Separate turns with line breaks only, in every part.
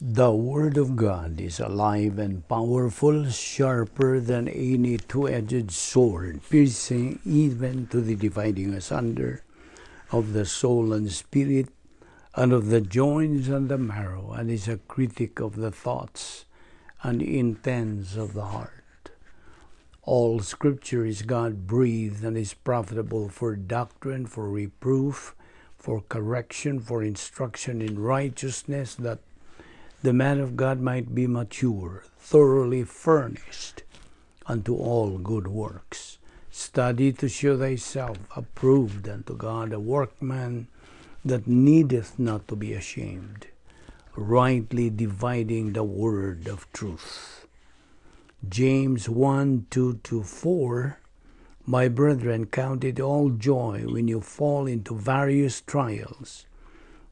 The Word of God is alive and powerful, sharper than any two-edged sword, piercing even to the dividing asunder of the soul and spirit, and of the joints and the marrow, and is a critic of the thoughts and intents of the heart. All Scripture is God-breathed and is profitable for doctrine, for reproof, for correction, for instruction in righteousness, that the man of God might be mature, thoroughly furnished unto all good works. Study to show thyself approved unto God, a workman that needeth not to be ashamed, rightly dividing the word of truth. James 1:2-4, My brethren, count it all joy when you fall into various trials,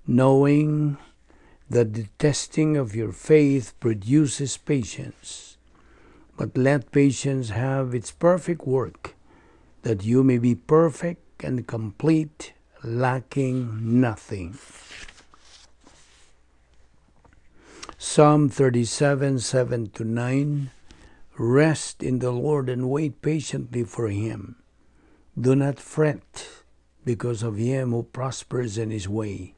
knowing that the testing of your faith produces patience. But let patience have its perfect work, that you may be perfect and complete, lacking nothing. Psalm 37:7-9, Rest in the Lord and wait patiently for Him. Do not fret because of him who prospers in his way,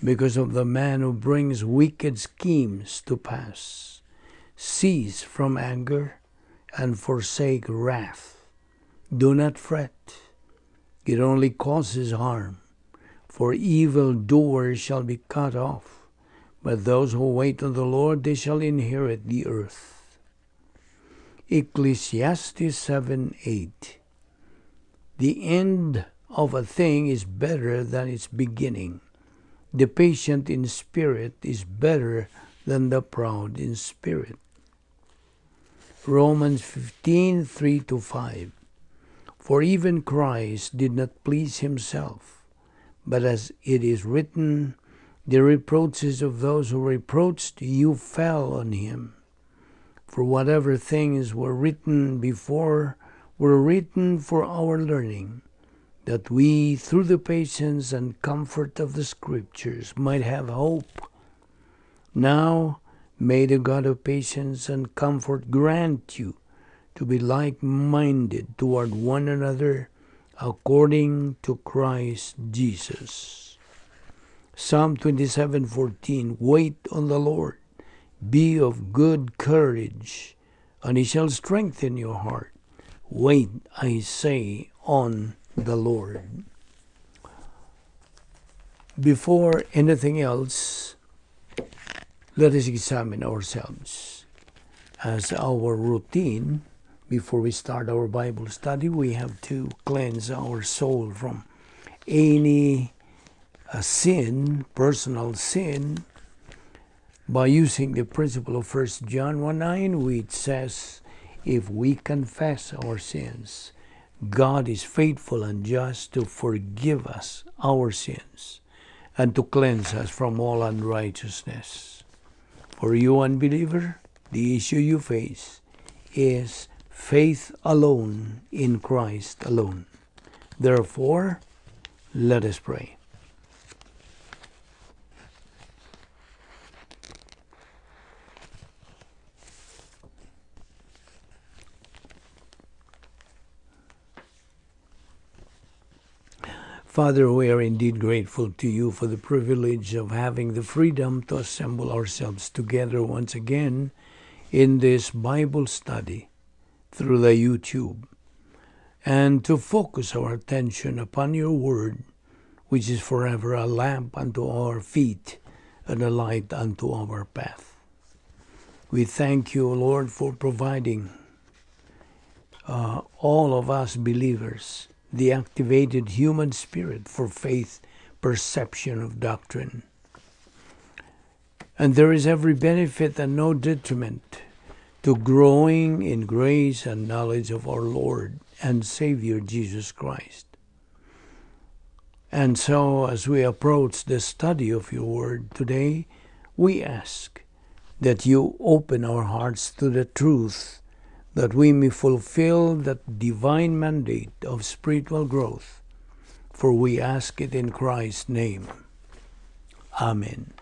because of the man who brings wicked schemes to pass. Cease from anger and forsake wrath. Do not fret. It only causes harm, for evildoers shall be cut off. But those who wait on the Lord, they shall inherit the earth. Ecclesiastes 7:8. The end of a thing is better than its beginning. The patient in spirit is better than the proud in spirit. Romans 15:3-5. For even Christ did not please himself, but as it is written, the reproaches of those who reproached you fell on him. For whatever things were written before were written for our learning, that we, through the patience and comfort of the Scriptures, might have hope. Now may the God of patience and comfort grant you to be like-minded toward one another, according to Christ Jesus. Psalm 27:14, Wait on the Lord, be of good courage, and he shall strengthen your heart. Wait, I say, on the Lord. Before anything else, let us examine ourselves. As our routine, before we start our Bible study, we have to cleanse our soul from any sin, personal sin, by using the principle of 1 John 1:9, which says, if we confess our sins, God is faithful and just to forgive us our sins and to cleanse us from all unrighteousness. For you, unbeliever, the issue you face is faith alone in Christ alone. Therefore, let us pray. Father, we are indeed grateful to you for the privilege of having the freedom to assemble ourselves together once again in this Bible study through the YouTube, and to focus our attention upon your word, which is forever a lamp unto our feet and a light unto our path. We thank you, Lord, for providing all of us believers the activated human spirit for faith, perception of doctrine. And there is every benefit and no detriment to growing in grace and knowledge of our Lord and Savior Jesus Christ. And so, as we approach the study of your word today, we ask that you open our hearts to the truth, that we may fulfill that divine mandate of spiritual growth. For we ask it in Christ's name. Amen.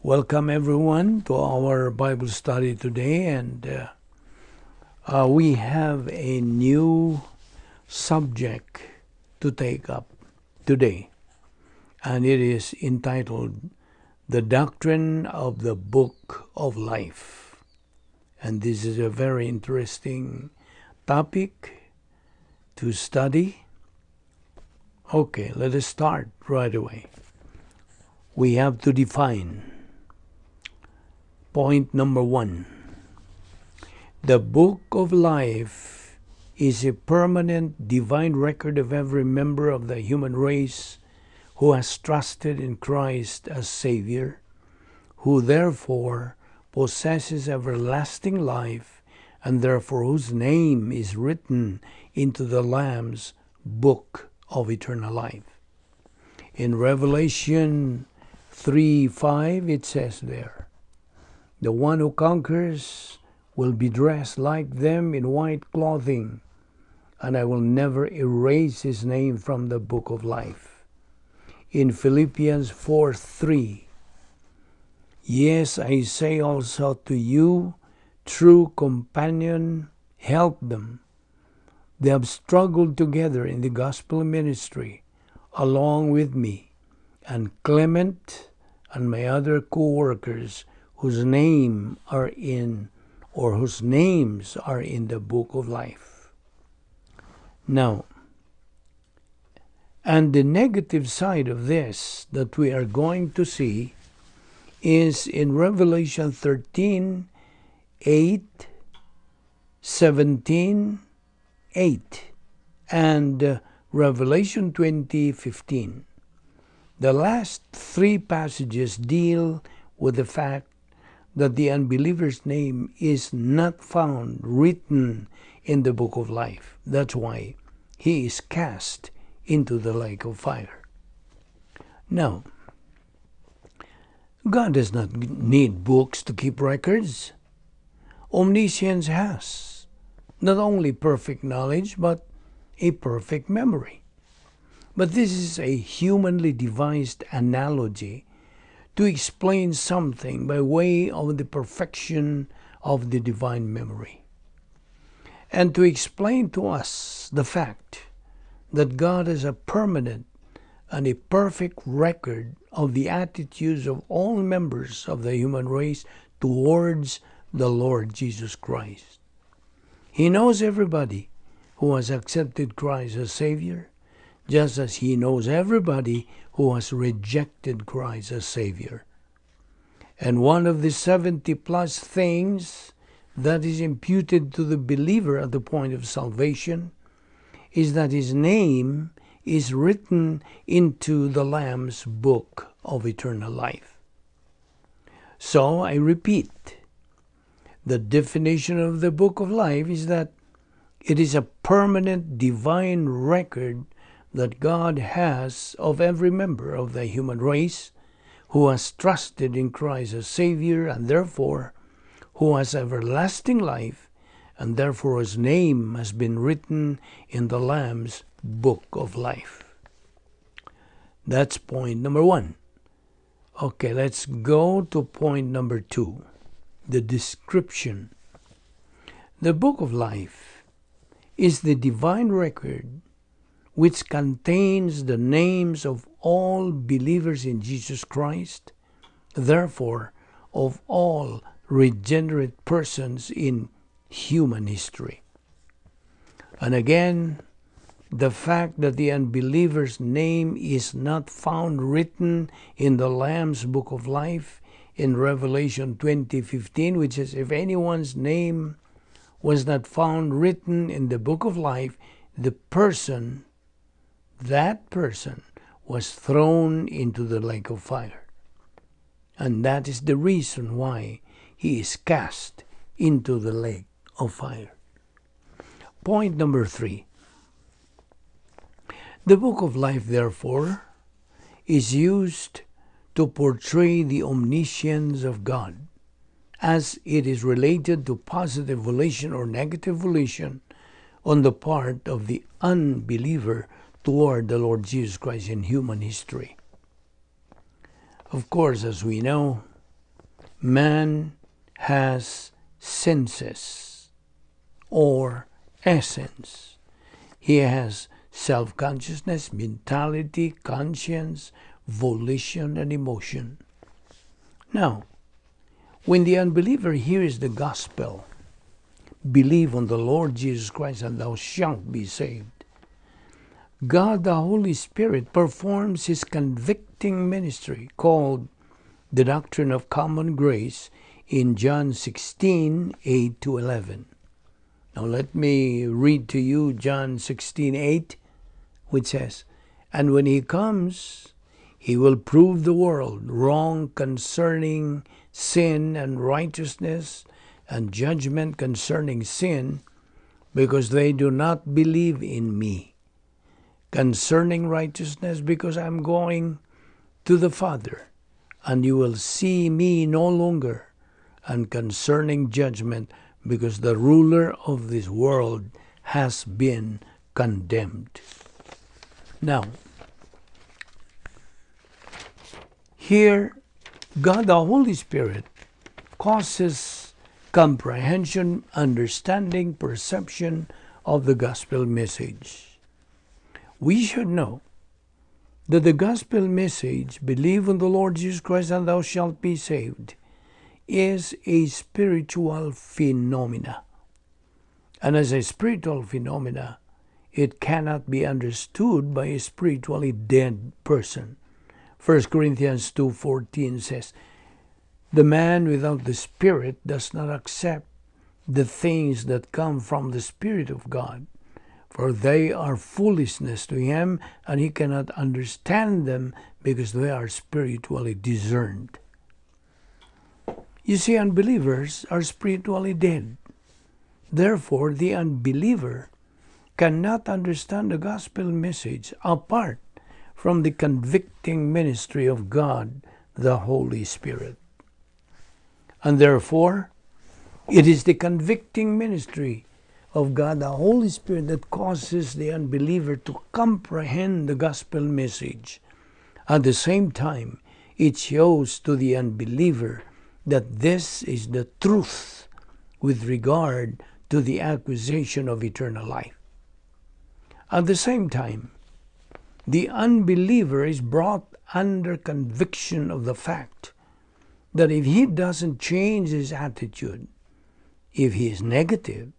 Welcome everyone to our Bible study today, and we have a new subject to take up today, and it is entitled The Doctrine of the Book of Life. And this is a very interesting topic to study. Okay, let us start right away. We have to define. Point number 1. The Book of Life is a permanent divine record of every member of the human race who has trusted in Christ as Savior, who therefore possesses everlasting life, and therefore whose name is written into the Lamb's book of eternal life. In Revelation 3:5 it says there, "The one who conquers will be dressed like them in white clothing, and I will never erase his name from the book of life." In Philippians 4:3, "Yes, I say also to you, true companion, help them. They have struggled together in the gospel ministry along with me, and Clement and my other co-workers whose names are in the book of life." Now, and the negative side of this that we are going to see is in Revelation 13:8, 17:8, and Revelation 20:15. The last three passages deal with the fact that the unbeliever's name is not found written in the book of life. That's why he is cast into the lake of fire. Now, God does not need books to keep records. Omniscience has not only perfect knowledge, but a perfect memory. But this is a humanly devised analogy to explain something by way of the perfection of the divine memory, and to explain to us the fact that God has a permanent and a perfect record of the attitudes of all members of the human race towards the Lord Jesus Christ. He knows everybody who has accepted Christ as Savior, just as He knows everybody who has rejected Christ as Savior. And one of the 70 plus things that is imputed to the believer at the point of salvation is that his name is written into the Lamb's book of eternal life. So I repeat, the definition of the book of life is that it is a permanent divine record that God has of every member of the human race who has trusted in Christ as Savior, and therefore who has everlasting life, and therefore his name has been written in the Lamb's book of life. That's point number 1. Okay, let's go to point number 2, the description. The book of life is the divine record which contains the names of all believers in Jesus Christ, therefore of all regenerate persons in human history. And again, the fact that the unbeliever's name is not found written in the Lamb's book of life in Revelation 20:15, which says, "If anyone's name was not found written in the book of life, that person was thrown into the lake of fire." And that is the reason why he is cast into the lake of fire. Point number 3. The book of life, therefore, is used to portray the omniscience of God, as it is related to positive volition or negative volition on the part of the unbeliever toward the Lord Jesus Christ in human history. Of course, as we know, Man has senses or essence. He has self-consciousness, mentality, conscience, volition, and emotion. Now, when the unbeliever hears the gospel, believe on the Lord Jesus Christ and thou shalt be saved, God the Holy Spirit performs His convicting ministry called the Doctrine of Common Grace in John 16, 8-11. Now let me read to you John 16, 8, which says, "And when He comes, He will prove the world wrong concerning sin and righteousness, and judgment concerning sin, because they do not believe in me. Concerning righteousness, because I'm going to the Father, and you will see me no longer. And concerning judgment, because the ruler of this world has been condemned." Now, here, God the Holy Spirit causes comprehension, understanding, perception of the gospel message. We should know that the gospel message, believe in the Lord Jesus Christ and thou shalt be saved, is a spiritual phenomena. And as a spiritual phenomena, it cannot be understood by a spiritually dead person. 1 Corinthians 2:14 says, "The man without the Spirit does not accept the things that come from the Spirit of God, for they are foolishness to him, and he cannot understand them because they are spiritually discerned." You see, unbelievers are spiritually dead. Therefore, the unbeliever cannot understand the gospel message apart from the convicting ministry of God, the Holy Spirit. And therefore, it is the convicting ministry of God, the Holy Spirit, that causes the unbeliever to comprehend the gospel message. At the same time, it shows to the unbeliever that this is the truth with regard to the acquisition of eternal life. At the same time, the unbeliever is brought under conviction of the fact that if he doesn't change his attitude, if he is negative,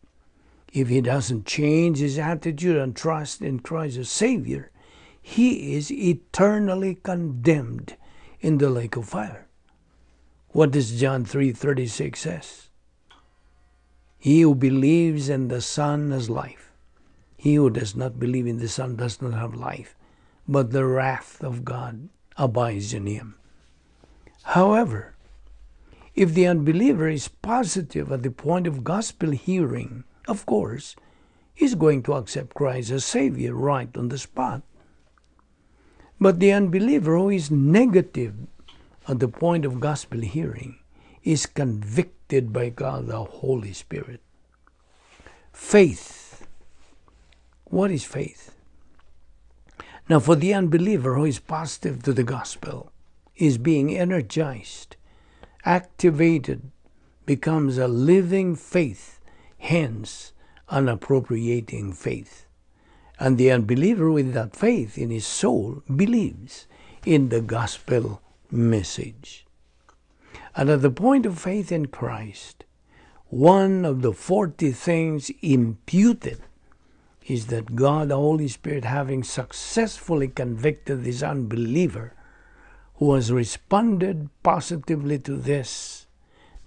if he doesn't change his attitude and trust in Christ as Savior, he is eternally condemned in the lake of fire. What does John 3:36 says? "He who believes in the Son has life. He who does not believe in the Son does not have life, but the wrath of God abides in him." However, if the unbeliever is positive at the point of gospel hearing, of course, he's going to accept Christ as Savior right on the spot. But the unbeliever who is negative at the point of gospel hearing is convicted by God the Holy Spirit. Faith. What is faith? Now, for the unbeliever who is positive to the gospel, is being energized, activated, becomes a living faith, hence an appropriating faith. And the unbeliever with that faith in his soul believes in the gospel message. And at the point of faith in Christ, one of the 40 things imputed is that God, the Holy Spirit, having successfully convicted this unbeliever who has responded positively to this,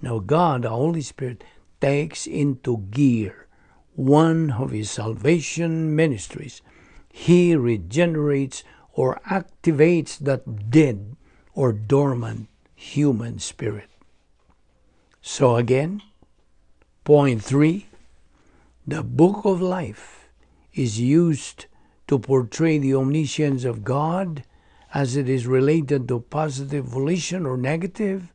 now God, the Holy Spirit, takes into gear one of His salvation ministries. He regenerates or activates that dead or dormant human spirit. So again, point 3, the book of life is used to portray the omniscience of God as it is related to positive volition or negative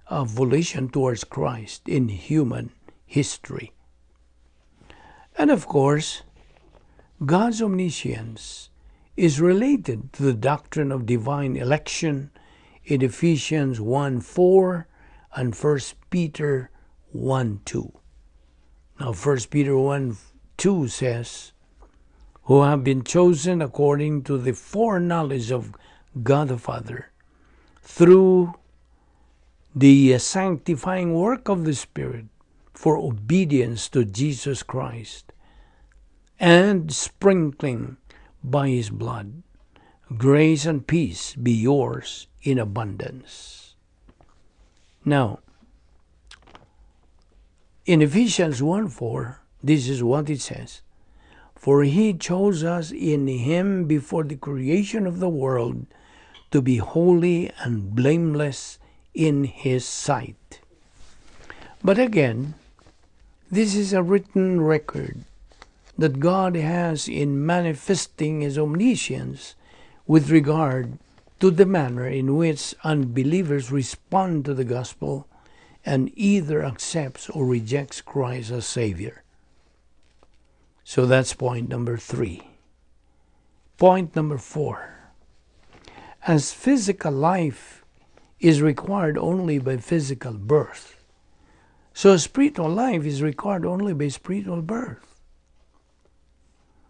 volition towards Christ in human history. And of course, God's omniscience is related to the doctrine of divine election in Ephesians 1:4 and 1 Peter 1:2. Now 1 Peter 1:2 says, who have been chosen according to the foreknowledge of God the Father, through the sanctifying work of the Spirit, for obedience to Jesus Christ, and sprinkling by His blood. Grace and peace be yours in abundance. Now, in Ephesians 1:4, this is what it says. For He chose us in Him before the creation of the world to be holy and blameless in His sight. But again, this is a written record that God has in manifesting His omniscience with regard to the manner in which unbelievers respond to the gospel and either accepts or rejects Christ as Savior. So that's point number 3. Point number 4. As physical life is required only by physical birth, so spiritual life is required only by spiritual birth.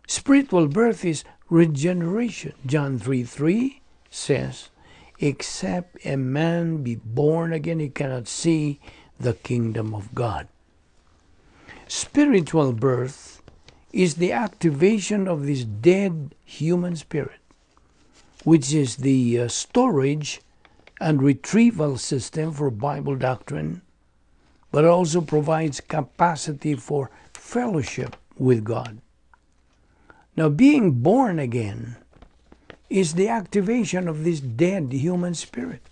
Spiritual birth is regeneration. John 3:3 says, except a man be born again, he cannot see the kingdom of God. Spiritual birth is the activation of this dead human spirit, which is the storage and retrieval system for Bible doctrine, but also provides capacity for fellowship with God. Now, being born again is the activation of this dead human spirit.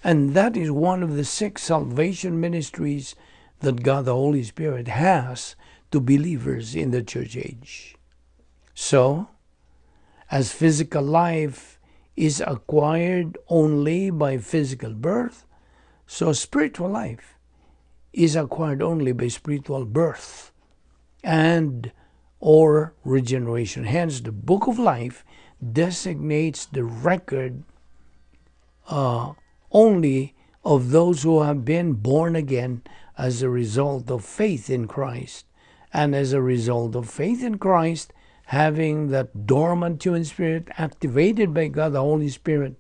And that is one of the 6 salvation ministries that God the Holy Spirit has to believers in the church age. So, as physical life is acquired only by physical birth, so spiritual life is acquired only by spiritual birth and or regeneration. Hence, the book of life designates the record only of those who have been born again as a result of faith in Christ. And as a result of faith in Christ, having that dormant human spirit activated by God the Holy Spirit,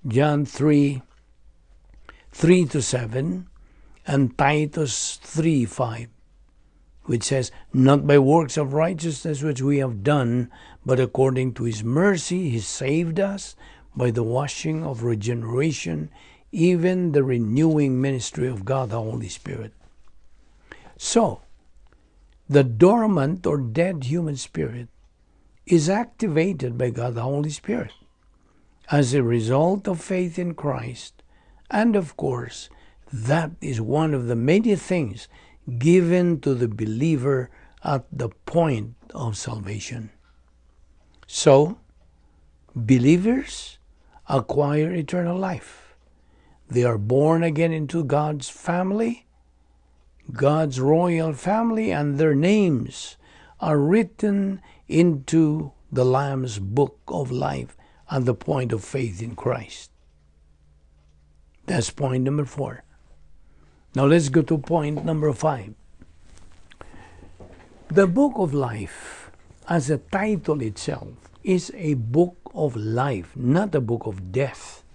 John 3:3-7, and Titus 3:5, which says, not by works of righteousness which we have done, but according to His mercy He saved us by the washing of regeneration, even the renewing ministry of God the Holy Spirit. So, the dormant or dead human spirit is activated by God the Holy Spirit as a result of faith in Christ. And of course, that is one of the many things given to the believer at the point of salvation. So, believers acquire eternal life. They are born again into God's family, God's royal family, and their names are written into the Lamb's book of life at the point of faith in Christ. That's point number 4. Now let's go to point number 5. The book of life, as a title itself, is a book of life, not a book of death.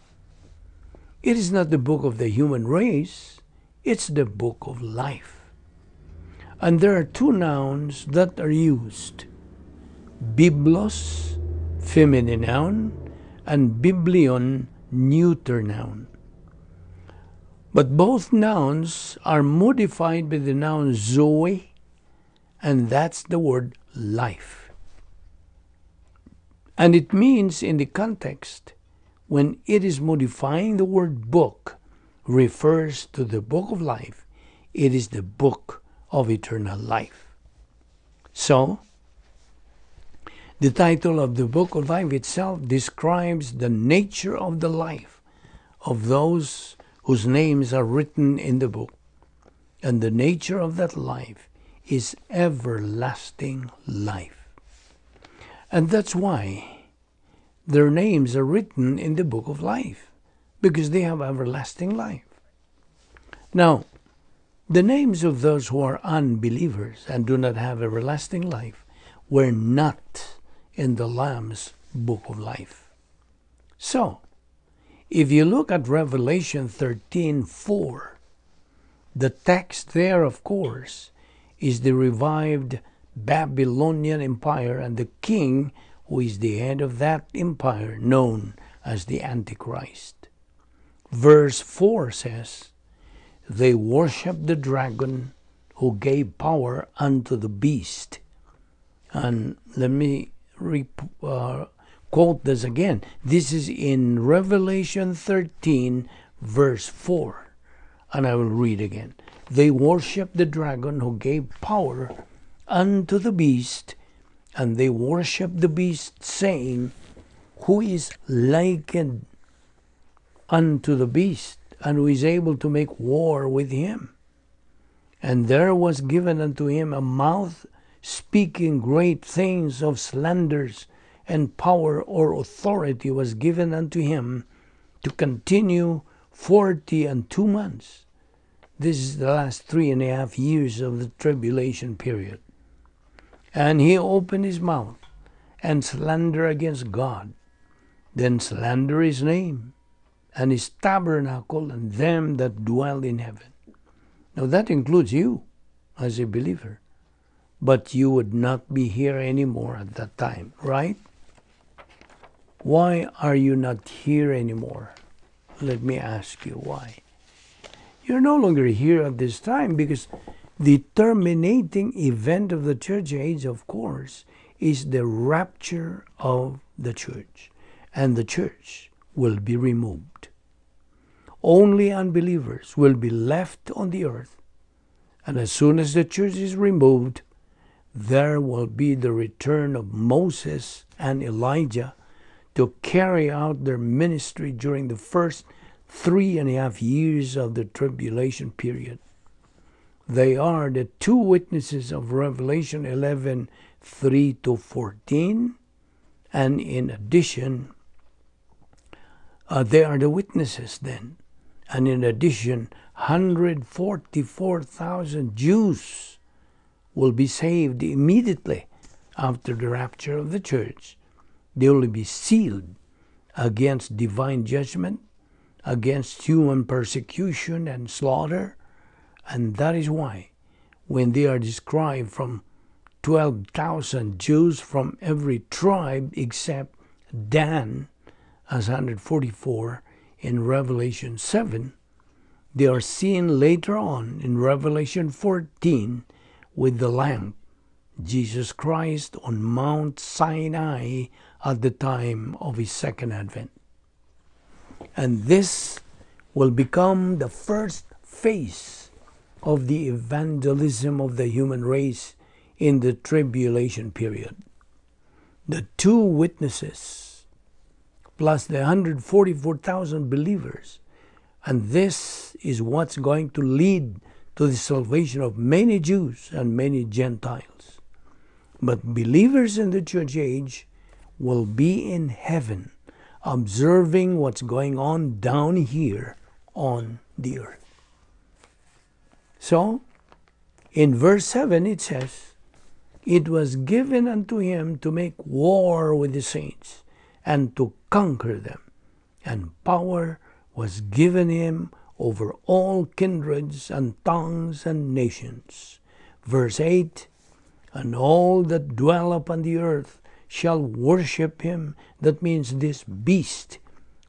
It is not the book of the human race, it's the book of life. And there are 2 nouns that are used: biblos, feminine noun, and biblion, neuter noun. But both nouns are modified by the noun zoe, and that's the word life. And it means in the context, when it is modifying the word book, refers to the book of life, it is the book of eternal life. So, the title of the book of life itself describes the nature of the life of those whose names are written in the book. And the nature of that life is everlasting life. And that's why their names are written in the book of life, because they have everlasting life. Now, the names of those who are unbelievers and do not have everlasting life were not in the Lamb's book of life. So, if you look at Revelation 13:4, the text there, of course, is the revived Babylonian Empire and the king who is the head of that empire, known as the Antichrist. Verse 4 says, they worship the dragon who gave power unto the beast. And let me quote this again. This is in Revelation 13, verse 4. And I will read again. They worship the dragon who gave power unto the beast, and they worship the beast, saying, who is likened unto the beast, and who is able to make war with him? And there was given unto him a mouth speaking great things of slanders, and power or authority was given unto him to continue 42 months. This is the last 3.5 years of the tribulation period. And he opened his mouth and slander against God, then slander his name and his tabernacle and them that dwell in heaven. Now that includes you as a believer. But you would not be here anymore at that time, right? Why are you not here anymore? Let me ask you why. You're no longer here at this time because the terminating event of the church age, of course, is the rapture of the church. And the church will be removed. Only unbelievers will be left on the earth. And as soon as the church is removed, there will be the return of Moses and Elijah to carry out their ministry during the first 3.5 years of the tribulation period. They are the two witnesses of Revelation 11:3-14, and in addition, they are the witnesses then. And in addition, 144,000 Jews will be saved immediately after the rapture of the church. They will be sealed against divine judgment, against human persecution and slaughter. And that is why, when they are described from 12,000 Jews from every tribe except Dan as 144 in Revelation 7, they are seen later on in Revelation 14 with the Lamb, Jesus Christ, on Mount Sinai at the time of his second advent. And this will become the first phase of the evangelism of the human race in the tribulation period. The two witnesses plus the 144,000 believers, and this is what's going to lead to the salvation of many Jews and many Gentiles. But believers in the church age will be in heaven, observing what's going on down here on the earth. So, in verse 7 it says, it was given unto him to make war with the saints and to conquer them, and power was given him over all kindreds and tongues and nations. Verse 8, and all that dwell upon the earth shall worship him. That means this beast,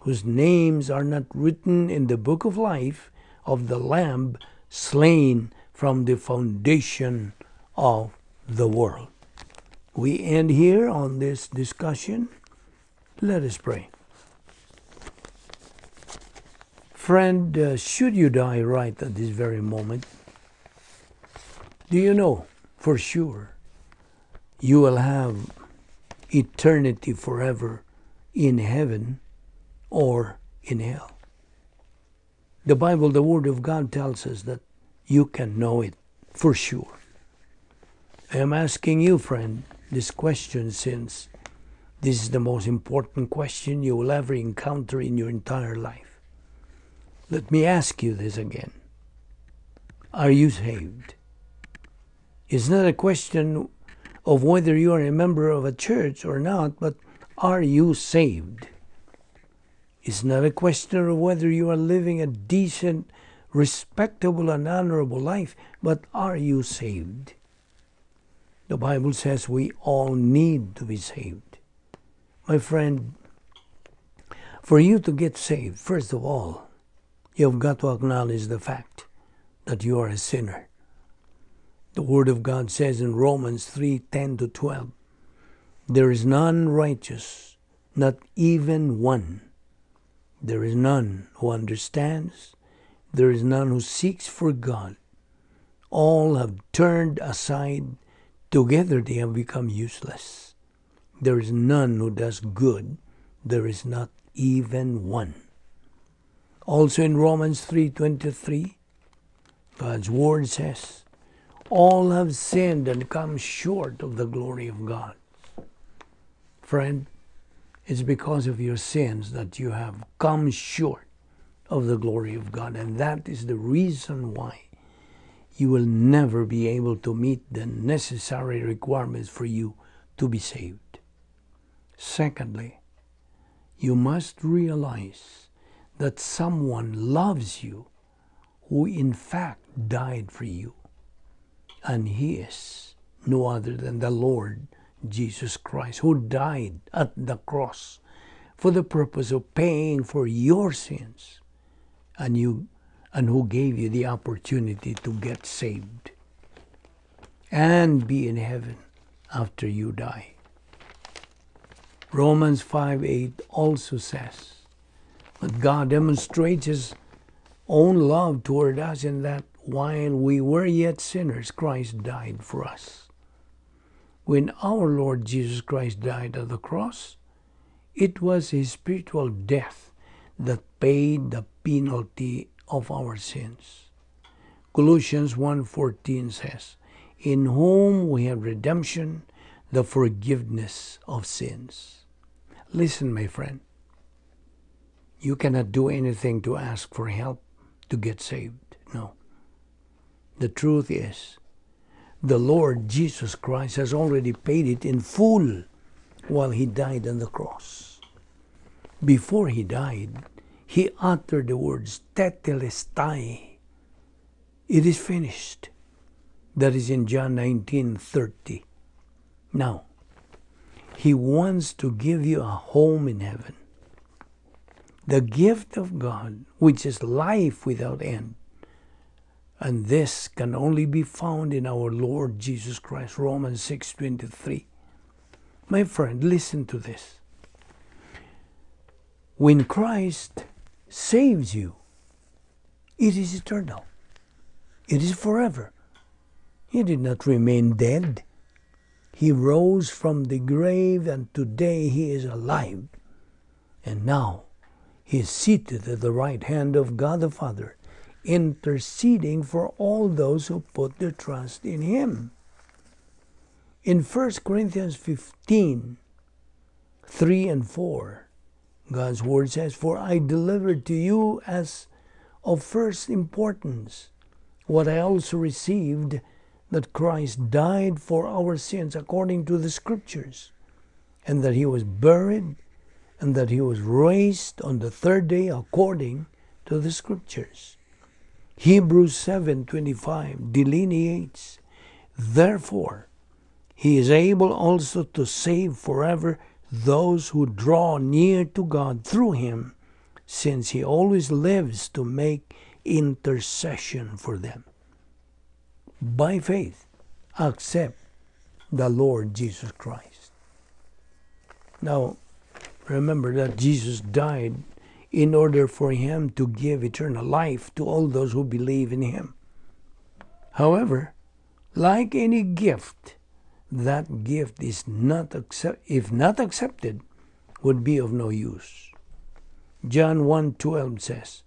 whose names are not written in the book of life of the Lamb slain from the foundation of the world. We end here on this discussion. Let us pray. Friend, should you die right at this very moment, do you know for sure you will have eternity forever in heaven or in hell? The Bible, the Word of God, tells us that you can know it for sure. I am asking you, friend, this question since this is the most important question you will ever encounter in your entire life. Let me ask you this again. Are you saved? It's not a question of whether you are a member of a church or not, but are you saved? It's not a question of whether you are living a decent, respectable, and honorable life, but are you saved? The Bible says we all need to be saved. My friend, for you to get saved, first of all, you've got to acknowledge the fact that you are a sinner. The Word of God says in Romans 3:10-12, there is none righteous, not even one. There is none who understands. There is none who seeks for God. All have turned aside. Together they have become useless. There is none who does good. There is not even one. Also in Romans 3:23, God's Word says, all have sinned and come short of the glory of God. Friend, it's because of your sins that you have come short of the glory of God. And that is the reason why you will never be able to meet the necessary requirements for you to be saved. Secondly, you must realize that someone loves you who in fact died for you. And He is no other than the Lord Jesus Christ, who died at the cross for the purpose of paying for your sins, and who gave you the opportunity to get saved and be in heaven after you die. Romans 5:8 also says, but God demonstrates His own love toward us in that while we were yet sinners, Christ died for us. When our Lord Jesus Christ died at the cross, it was His spiritual death that paid the penalty of our sins. Colossians 1:14 says, in whom we have redemption, the forgiveness of sins. Listen, my friend, you cannot do anything to ask for help to get saved. No. The truth is, the Lord Jesus Christ has already paid it in full while He died on the cross. Before He died, He uttered the words, tetelestai. It is finished. That is in John 19:30. Now, He wants to give you a home in heaven. The gift of God, which is life without end. And this can only be found in our Lord Jesus Christ, Romans 6:23. My friend, listen to this. When Christ saves you, it is eternal. It is forever. He did not remain dead. He rose from the grave, and today He is alive. And now He is seated at the right hand of God the Father, interceding for all those who put their trust in Him. In 1 Corinthians 15:3-4, God's Word says, for I delivered to you as of first importance what I also received, that Christ died for our sins according to the Scriptures, and that He was buried, and that He was raised on the third day according to the Scriptures. Hebrews 7:25 delineates, therefore He is able also to save forever those who draw near to God through Him, since He always lives to make intercession for them. By faith, accept the Lord Jesus Christ. Now, remember that Jesus died in order for Him to give eternal life to all those who believe in Him. However, like any gift, that gift is if not accepted, would be of no use. John 1:12 says,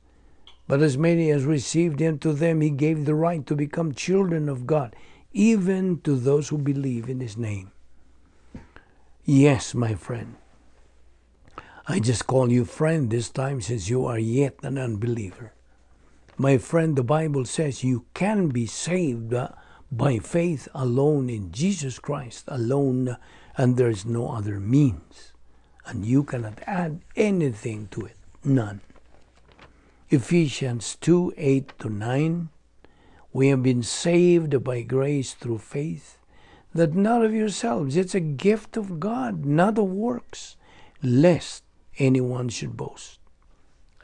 but as many as received Him, to them He gave the right to become children of God, even to those who believe in His name. Yes, my friend. I just call you friend this time, since you are yet an unbeliever. My friend, the Bible says you can be saved by faith alone in Jesus Christ alone, and there's no other means. And you cannot add anything to it. None. Ephesians 2:8-9, we have been saved by grace through faith, that not of yourselves, it's a gift of God, not of works, lest anyone should boast.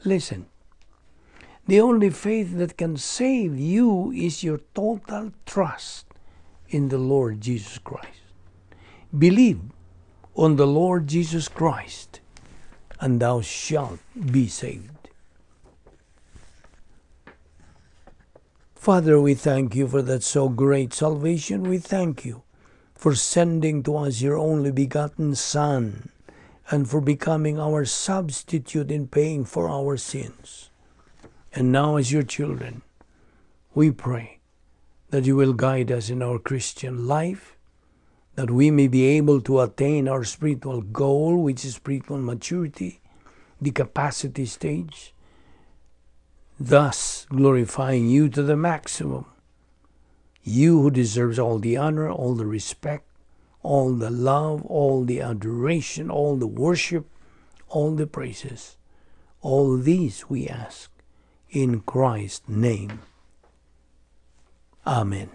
Listen, the only faith that can save you is your total trust in the Lord Jesus Christ. Believe on the Lord Jesus Christ, and thou shalt be saved. Father, we thank you for that so great salvation. We thank you for sending to us your only begotten Son, and for becoming our substitute in paying for our sins. And now, as your children, we pray that you will guide us in our Christian life, that we may be able to attain our spiritual goal, which is spiritual maturity, the capacity stage, thus glorifying you to the maximum. You who deserves all the honor, all the respect, all the love, all the adoration, all the worship, all the praises. All these we ask in Christ's name. Amen.